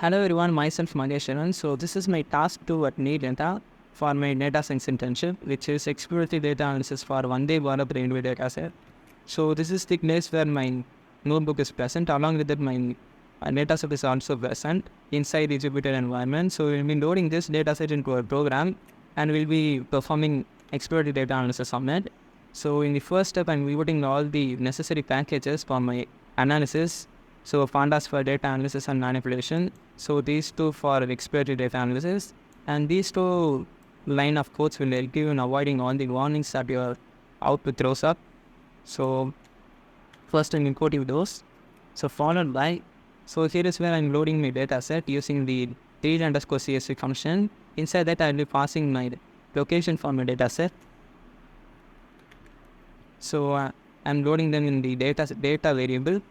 Hello everyone, myself Magesharan. So this is my task 2 at NEET data for my data science internship, which is Exploratory Data Analysis for Vande Bharat Railway Dataset. So this is the place where my notebook is present. Along with it, my dataset is also present inside the Jupyter environment. So we'll be loading this dataset into a program and we'll be performing exploratory data analysis on it. So in the first step, I'm reporting all the necessary packages for my analysis. So pandas for data analysis and manipulation. So these two for exploratory data analysis. And these two line of codes will help you in avoiding all the warnings that your output throws up. So first I'm encoding those. So followed by, so here is where I'm loading my data set using the read_csv function. Inside that I'll be passing my location for my data set. So I'm loading them in the data variable.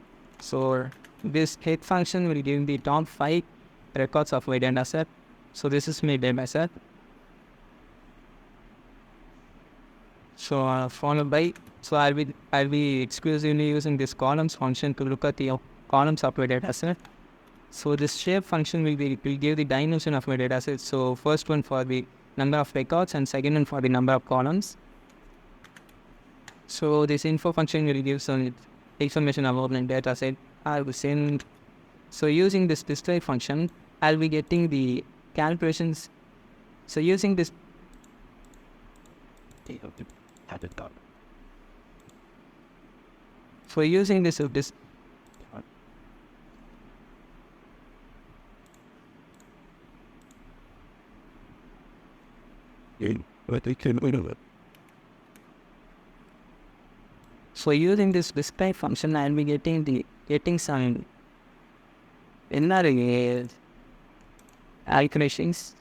So this head function will give the top 5 records of my data set. So this is my data set. So followed by, so I'll be exclusively using this columns function to look at the columns of my data set. So this shape function will give the dimension of my data set. So first one for the number of records and second one for the number of columns. So this info function will give some information about my data set. So using this display function, I'll be getting the calculations. So using this, So using this display function, I'll be getting some inner calculations.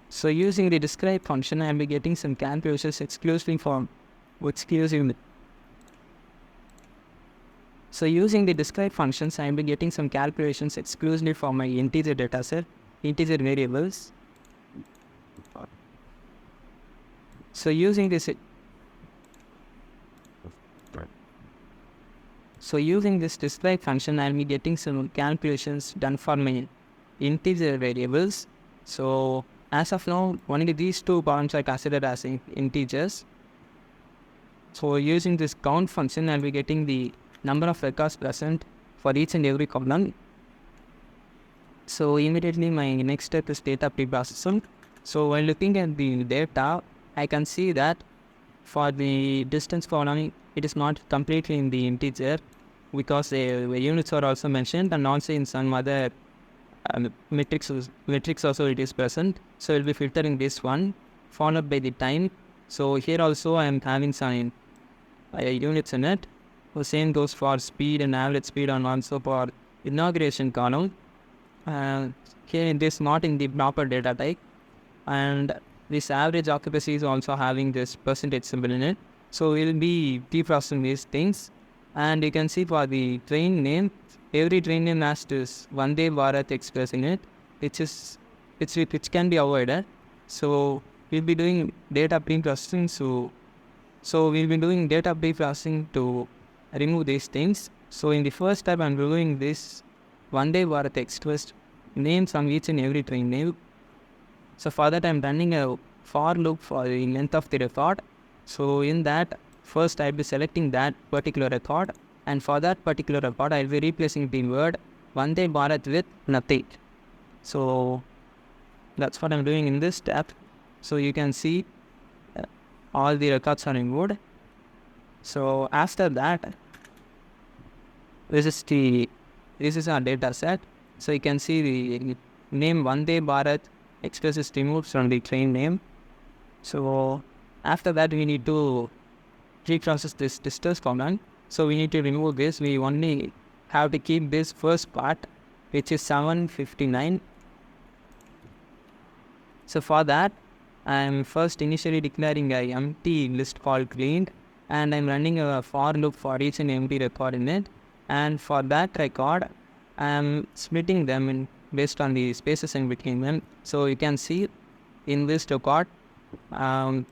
So using the describe function, I'll be getting some calculations exclusively for exclusively. So using the describe functions, I'll be getting some calculations exclusively for my integer data set, integer variables. So using this display function, I'll be getting some calculations done for my integer variables. So as of now, only these two columns are considered as integers. So using this count function, I'll be getting the number of records present for each and every column. So immediately my next step is data preprocessing. So while looking at the data, I can see that for the distance column, it is not completely in the integer because the units are also mentioned, and also in some other metrics also it is present. So we'll be filtering this one, followed by the time. So here also I am having some units in it. The same goes for speed and average speed, and also for inauguration column. Here it is not in the proper data type, and this average occupancy is also having this percentage symbol in it. So we'll be preprocessing these things, and you can see for the train name, every train name has this Vande Bharat Express in it, which can be avoided. So we'll be doing data preprocessing. So we'll be doing data preprocessing to remove these things. So in the first step, I'm removing this Vande Bharat Express names from each and every train name. So for that, I'm running a for loop for the length of the record. So in that, first I'll be selecting that particular record, and for that particular record, I'll be replacing the word Vande Bharat with nothing. So that's what I'm doing in this step. So you can see all the records are removed. So after that, this is our data set. So you can see the name Vande Bharat Express is removed from the train name. So after that, we need to preprocess this distance command. So we need to remove this. We only have to keep this first part, which is 759. So for that, I'm first initially declaring a empty list called cleaned, and I'm running a for loop for each and every record in it. And for that record, I'm splitting them in based on the spaces in between them. So you can see in this record,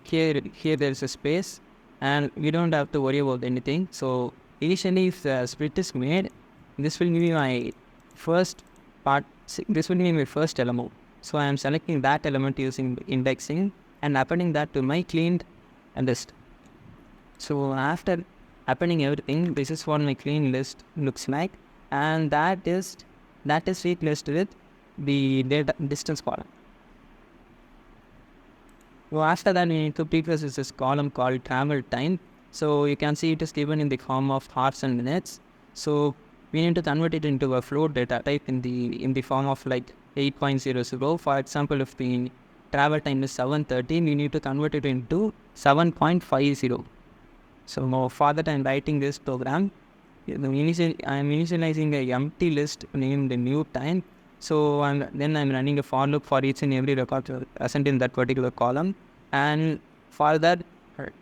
here there is a space, and we don't have to worry about anything. So initially if the split is made, this will be my first part, this will be my first element. So I am selecting that element using indexing and appending that to my cleaned list. So after appending everything, this is what my clean list looks like, and that is replaced with the data distance column. So after that, we need to preprocess this column called travel time. So you can see it is given in the form of hours and minutes. So we need to convert it into a float data type in the form of like 8.00. For example, if the travel time is 7:30, we need to convert it into 7.50. So for that, I'm writing this program. I am initializing a empty list named new time. So then I'm running a for loop for each and every record present in that particular column. And for that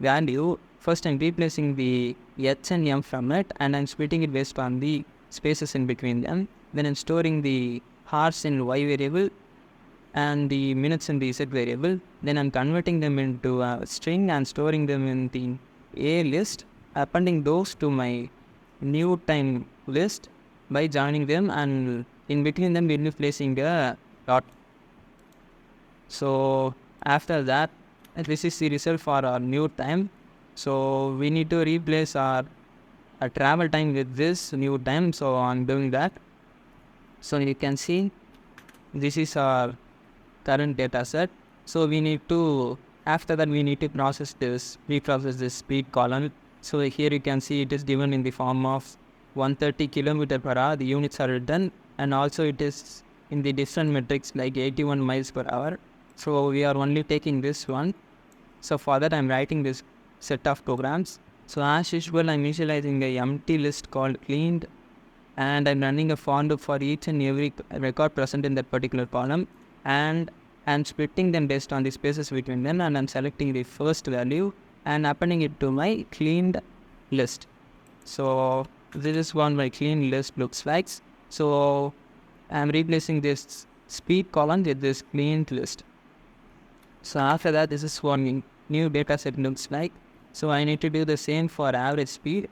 value, first I'm replacing the h and m from it, and I'm splitting it based on the spaces in between them. Then I'm storing the hours in y variable and the minutes in the z variable. Then I'm converting them into a string and storing them in the a list, appending those to my new time list by joining them, and in between them we'll be placing a dot. So after that, this is the result for our new time. So we need to replace our travel time with this new time. So I'm doing that. So you can see this is our current data set. So we need to, after that we need to reprocess this speed column. So here you can see it is given in the form of 130 km per hour. The units are written, and also it is in the different metrics like 81 miles per hour. So we are only taking this one. So for that I'm writing this set of programs. So as usual, I'm initializing a empty list called cleaned, and I'm running a for loop for each and every record present in that particular column, and I'm splitting them based on the spaces between them, and I'm selecting the first value and appending it to my cleaned list. So this is what my clean list looks like. So I'm replacing this speed column with this cleaned list. So after that, this is what new data set looks like. So I need to do the same for average speed.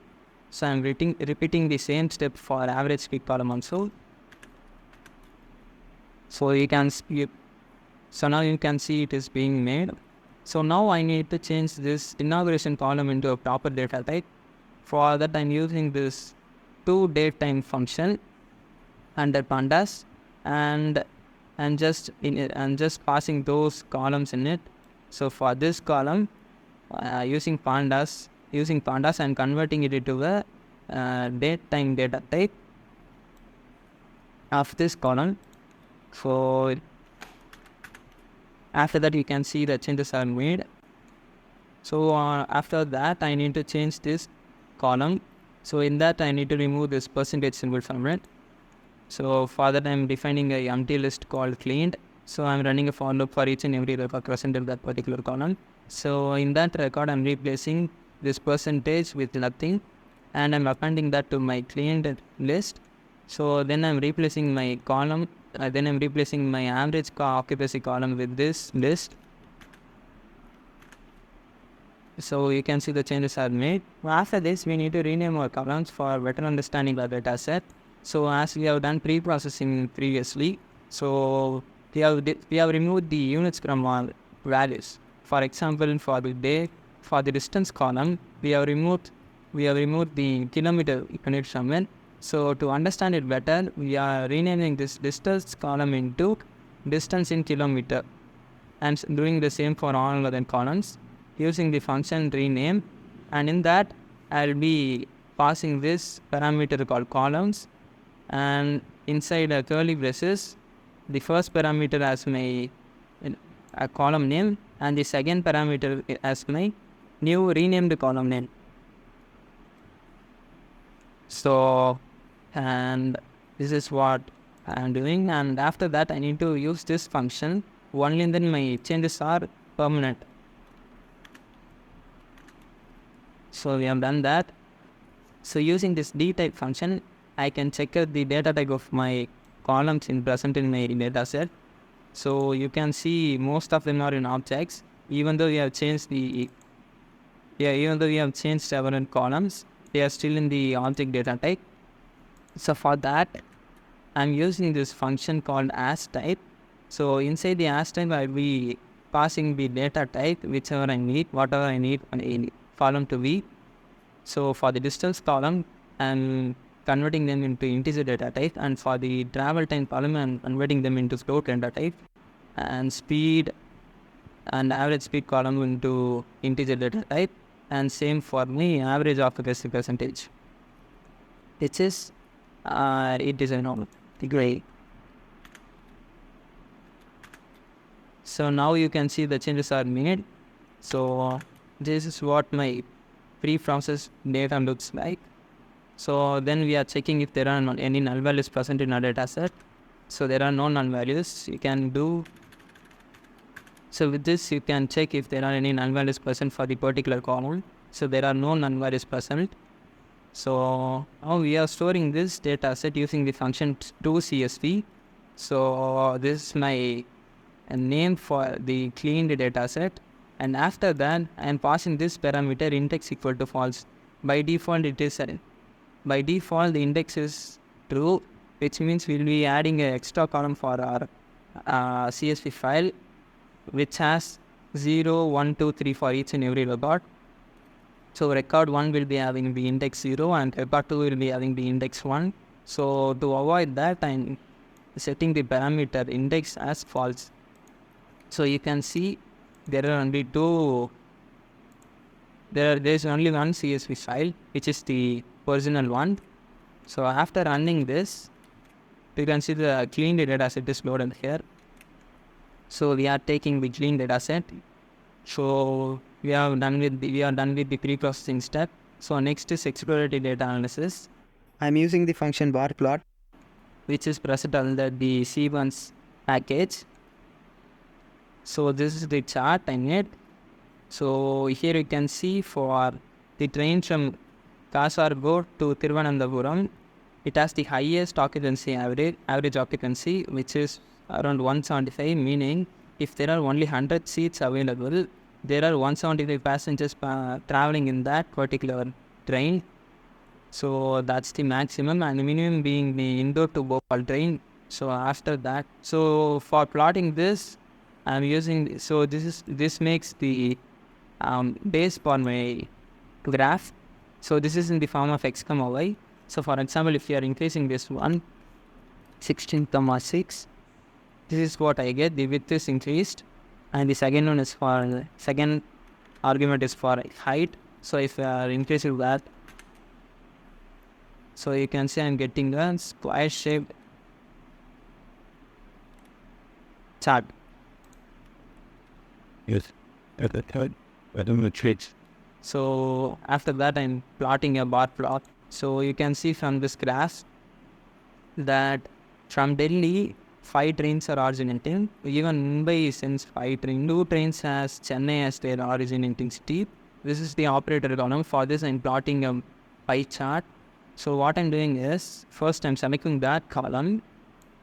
So I'm repeating the same step for average speed column also. So now you can see it is being made. So now I need to change this inauguration column into a proper data type. For that I'm using this toDateTime function under pandas, and just passing those columns in it. So for this column, using pandas and converting it into a datetime data type of this column. So after that, you can see the changes are made. So after that, I need to change this column. So in that, I need to remove this percentage symbol from it. So for that, I'm defining a empty list called cleaned. So I'm running a for loop for each and every record present in that particular column. So in that record, I'm replacing this percentage with nothing, and I'm appending that to my cleaned list. So then I'm replacing my column. Then I'm replacing my average occupancy column with this list. So you can see the changes are made. After this, we need to rename our columns for better understanding the data set. So as we have done pre-processing previously, so we have removed the units from our values. For example, for the day, for the distance column, we have removed the kilometer unit from it. So to understand it better, we are renaming this distance column into distance in kilometer, and doing the same for all other columns using the function rename. And in that, I'll be passing this parameter called columns, and inside a curly braces, the first parameter as my column name, and the second parameter as my new renamed column name. So, and this is what I am doing, and after that I need to use this function only then my changes are permanent. So we have done that. So using this dType function, I can check out the data type of my columns present in my data set. So you can see most of them are in objects, even though we have changed several columns. they are still in the object data type. So for that, I'm using this function called as type. So inside the as type, I'll be passing the data type, whichever I need, whatever I need on a column to be. So for the distance column, I'm converting them into integer data type, and for the travel time column, I'm converting them into float data type, and speed and average speed column into integer data type, and same for me average occupancy percentage, which is it is a normal degree. So now you can see the changes are made. So this is what my pre-processed data looks like. So then we are checking if there are any null values present in our data set. So there are no null values. You can do. So with this, you can check if there are any null values present for the particular column. So there are no null values present. So now we are storing this data set using the function toCSV. So this is my name for the cleaned data set. And after that, I am passing this parameter index equal to false. By default, it is by default the index is true, which means we'll be adding an extra column for our CSV file, which has 0, 1, 2, 3 for each and every record. So record 1 will be having the index 0 and record 2 will be having the index 1. So to avoid that, I'm setting the parameter index as false. So you can see there are only there's only one CSV file, which is the original one. So after running this, you can see the clean data set is loaded here. So we are taking the clean data set. So we are done with the pre-processing step. So next is exploratory data analysis. I'm using the function bar plot, which is present under the C1's package. So this is the chart I made. So here you can see for the train from Kasaragod to Thiruvananthapuram, it has the highest occupancy average occupancy, which is around 175, meaning if there are only 100 seats available, there are 175 passengers traveling in that particular train. So that's the maximum, and the minimum being the Indore to Bhopal train. So after that, so for plotting this, I'm using, so this makes the base for my graph. So this is in the form of x, y. So for example, if you are increasing this one, 16,6, this is what I get. The width is increased, and the second one is for second argument is for height. So if you are increasing that, so you can see I'm getting a square shaped chart. Yes, at the third, the traits. So after that, I'm plotting a bar plot. So you can see from this graph that from Delhi, 5 trains are originating. Even Mumbai sends 5 trains. 2 trains has Chennai as their originating city. This is the operator column. For this, I'm plotting a pie chart. So what I'm doing is, first I'm selecting that column,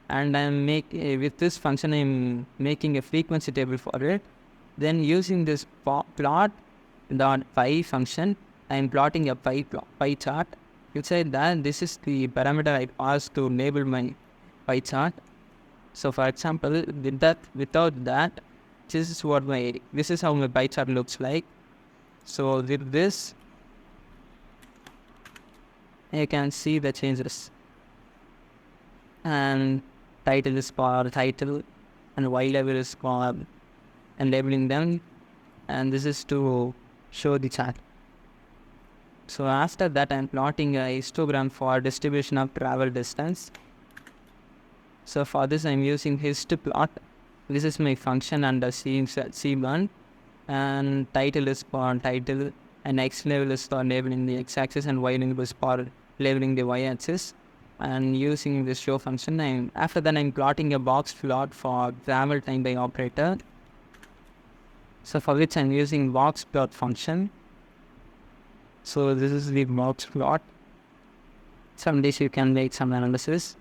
and I'm with this function, I'm making a frequency table for it. Then using this plot pie function, I'm plotting a pie chart. You say that this is the parameter I passed to label my pie chart. So for example, without that, this is how my pie chart looks like. So with this, you can see the changes. And title is for title, and Y level is for and labeling them, and this is to show the chart. So after that, I'm plotting a histogram for distribution of travel distance. So for this, I'm using hist plot. This is my function under C1, and title is for title, and X level is for labeling the X-axis, and Y level is for labeling the Y-axis. And using this show function, after that I'm plotting a box plot for travel time by operator. So for which I'm using box plot function. So this is the box plot. Some days you can make some analysis.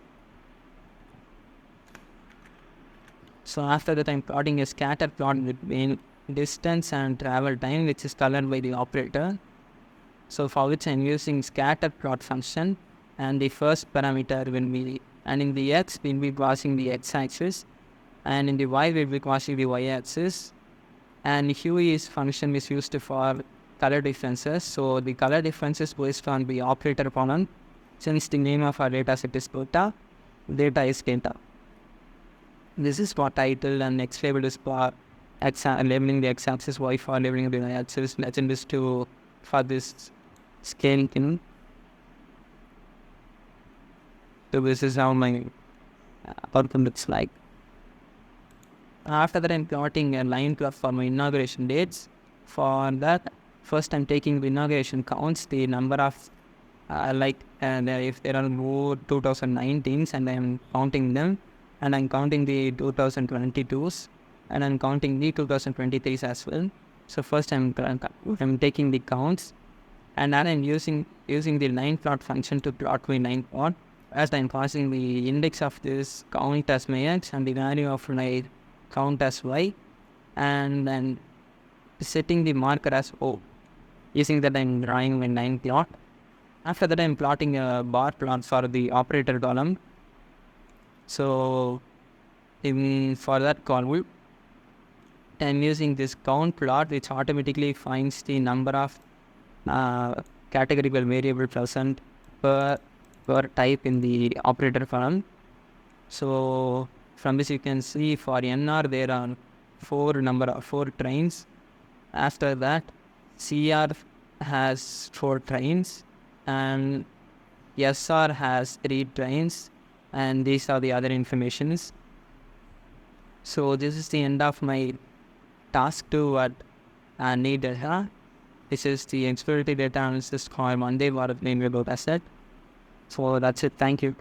So after that, I'm plotting a scatter plot between distance and travel time, which is colored by the operator. So for which I'm using scatter plot function, and the first parameter will be, and in the x we'll be passing the x-axis, and in the y we'll be passing the y-axis, and hue is function is used for color differences. So the color differences based on the operator column. Since the name of our data set is data is data. This is for title, and x label is for labeling the x-axis, y for labeling the y-axis, legend is to for this scaling thing. So this is how my outcome looks like. After that, I'm plotting a line graph for my inauguration dates. For that, first I'm taking the inauguration counts, the number of if there are more 2019s, and I'm counting them, and I'm counting the 2022s, and I'm counting the 2023s as well. So first I'm taking the counts, and then I'm using the line plot function to plot my line plot, as I'm passing the index of this count as my x and the value of my count as y, and then setting the marker as O. Using that, I'm drawing my line plot. After that, I'm plotting a bar plot for the operator column. So for that column, I'm using this count plot, which automatically finds the number of categorical variable present per type in the operator column. So from this you can see for NR there are four trains. After that, CR has 4 trains, and SR has 3 trains, and these are the other informations. So this is the end of my task 2 at need data. This is the exploratory data analysis called Vande Bharat Railway Dataset. So that's it. Thank you.